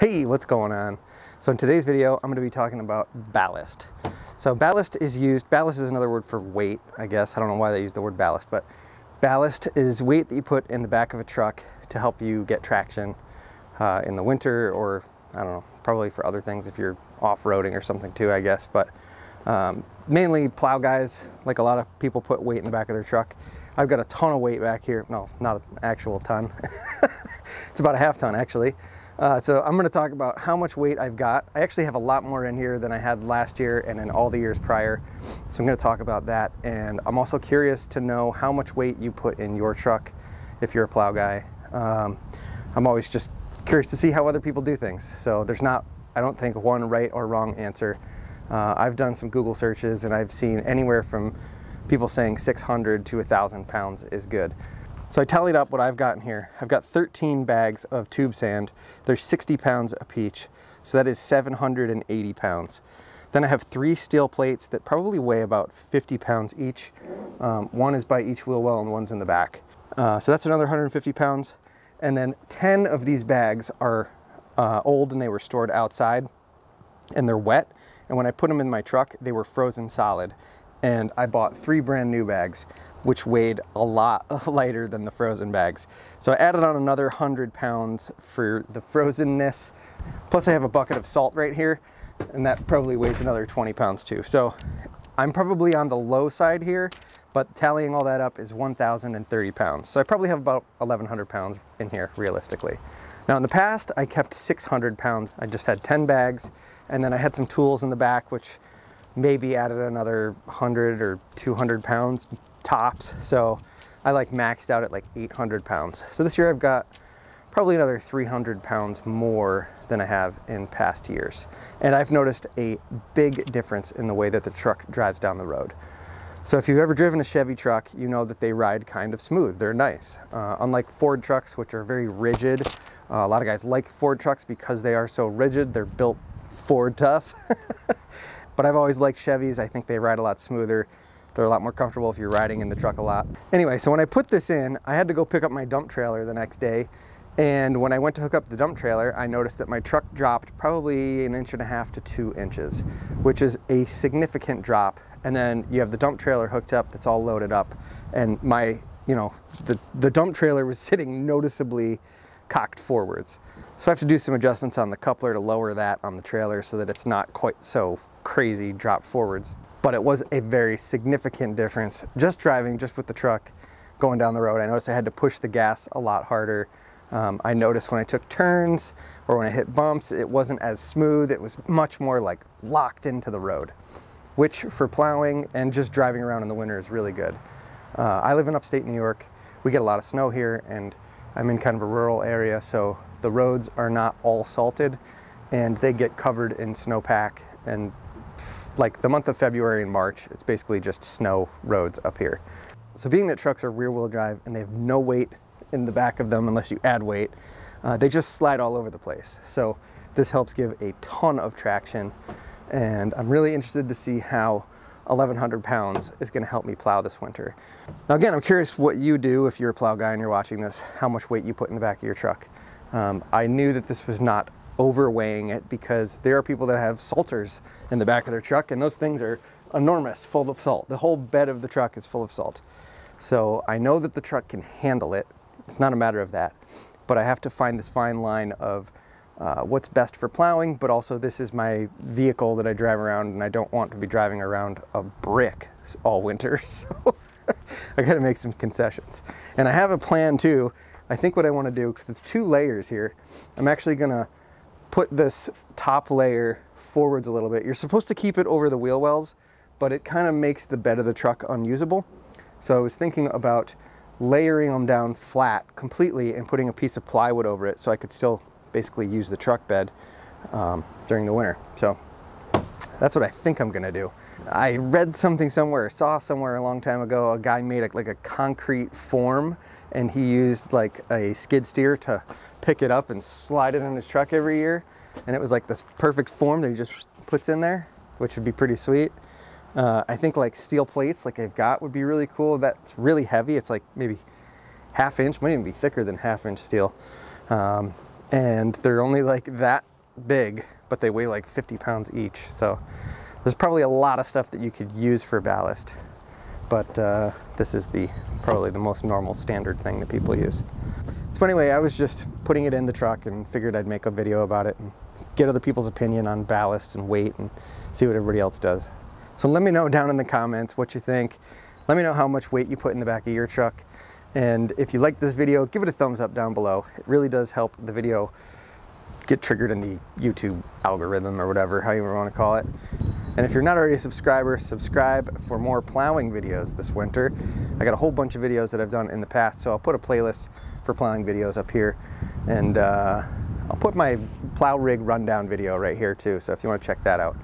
Hey, what's going on? So in today's video, I'm going to be talking about ballast. So ballast is another word for weight, I guess. I don't know why they use the word ballast, but ballast is weight that you put in the back of a truck to help you get traction in the winter, or I don't know, probably for other things if you're off-roading or something too, I guess. But mainly plow guys, like a lot of people put weight in the back of their truck. I've got a ton of weight back here. No, not an actual ton. It's about a half ton actually. So I'm going to talk about how much weight I've got. I actually have a lot more in here than I had last year and in all the years prior. So I'm going to talk about that. And I'm also curious to know how much weight you put in your truck if you're a plow guy. I'm always just curious to see how other people do things. So there's not, I don't think, one right or wrong answer. I've done some Google searches and I've seen anywhere from people saying 600 to 1,000 pounds is good. So I tallied up what I've got in here. I've got 13 bags of tube sand. They're 60 pounds a piece. So that is 780 pounds. Then I have 3 steel plates that probably weigh about 50 pounds each. One is by each wheel well and one's in the back. So that's another 150 pounds. And then 10 of these bags are old and they were stored outside and they're wet. And when I put them in my truck, they were frozen solid. And I bought 3 brand new bags, which weighed a lot lighter than the frozen bags. So I added on another 100 pounds for the frozenness. Plus I have a bucket of salt right here, and that probably weighs another 20 pounds too. So I'm probably on the low side here, but tallying all that up is 1,030 pounds. So I probably have about 1,100 pounds in here, realistically. Now in the past, I kept 600 pounds. I just had 10 bags, and then I had some tools in the back, which maybe added another 100 or 200 pounds tops. So I like maxed out at like 800 pounds. So this year I've got probably another 300 pounds more than I have in past years. And I've noticed a big difference in the way that the truck drives down the road. So if you've ever driven a Chevy truck, you know that they ride kind of smooth. They're nice. Unlike Ford trucks, which are very rigid. A lot of guys like Ford trucks because they are so rigid. They're built Ford tough. But I've always liked Chevys. I think they ride a lot smoother. They're a lot more comfortable if you're riding in the truck a lot. Anyway, so when I put this in, I had to go pick up my dump trailer the next day. And when I went to hook up the dump trailer, I noticed that my truck dropped probably 1.5 inches to 2 inches, which is a significant drop. And then you have the dump trailer hooked up that's all loaded up. And the dump trailer was sitting noticeably cocked forwards. So I have to do some adjustments on the coupler to lower that on the trailer so that it's not quite so crazy drop forwards. But it was a very significant difference just driving just with the truck going down the road. I noticed I had to push the gas a lot harder. I noticed when I took turns or when I hit bumps, it wasn't as smooth. It was much more like locked into the road, which for plowing and just driving around in the winter is really good. I live in upstate New York. We get a lot of snow here and I'm in kind of a rural area, so the roads are not all salted and they get covered in snowpack. And like the month of February and March, it's basically just snow roads up here. So being that trucks are rear wheel drive and they have no weight in the back of them unless you add weight, they just slide all over the place. So this helps give a ton of traction. And I'm really interested to see how 1,100 pounds is going to help me plow this winter. Now again, I'm curious what you do if you're a plow guy and you're watching this, how much weight you put in the back of your truck. I knew that this was not overweighing it because there are people that have salters in the back of their truck and those things are enormous, full of salt. The whole bed of the truck is full of salt. So I know that the truck can handle it. It's not a matter of that, but I have to find this fine line of what's best for plowing, but also this is my vehicle that I drive around and I don't want to be driving around a brick all winter. So I got to make some concessions. And I have a plan too. I think what I want to do, because it's 2 layers here, I'm actually going to put this top layer forwards a little bit. You're supposed to keep it over the wheel wells, but it kind of makes the bed of the truck unusable. So I was thinking about layering them down flat completely and putting a piece of plywood over it so I could still basically use the truck bed during the winter. So that's what I think I'm gonna do. I read something somewhere, saw somewhere a long time ago, a guy made like a concrete form and he used like a skid steer to pick it up and slide it in his truck every year. And it was like this perfect form that he just puts in there, which would be pretty sweet. I think like steel plates like I've got would be really cool. That's really heavy. It's like maybe ½ inch, might even be thicker than ½ inch steel. And they're only like that big, but they weigh like 50 pounds each. So there's probably a lot of stuff that you could use for ballast, but this is probably the most normal standard thing that people use. So anyway, I was just putting it in the truck and figured I'd make a video about it and get other people's opinion on ballast and weight and see what everybody else does. So let me know down in the comments what you think. Let me know how much weight you put in the back of your truck. And if you like this video, give it a thumbs up down below. It really does help the video get triggered in the YouTube algorithm or whatever, how you want to call it. And if you're not already a subscriber, subscribe for more plowing videos this winter. I got a whole bunch of videos that I've done in the past, so I'll put a playlist for plowing videos up here. And I'll put my plow rig rundown video right here too, so if you want to check that out.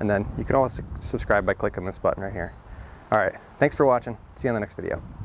And then you can always subscribe by clicking this button right here. All right, thanks for watching. See you in the next video.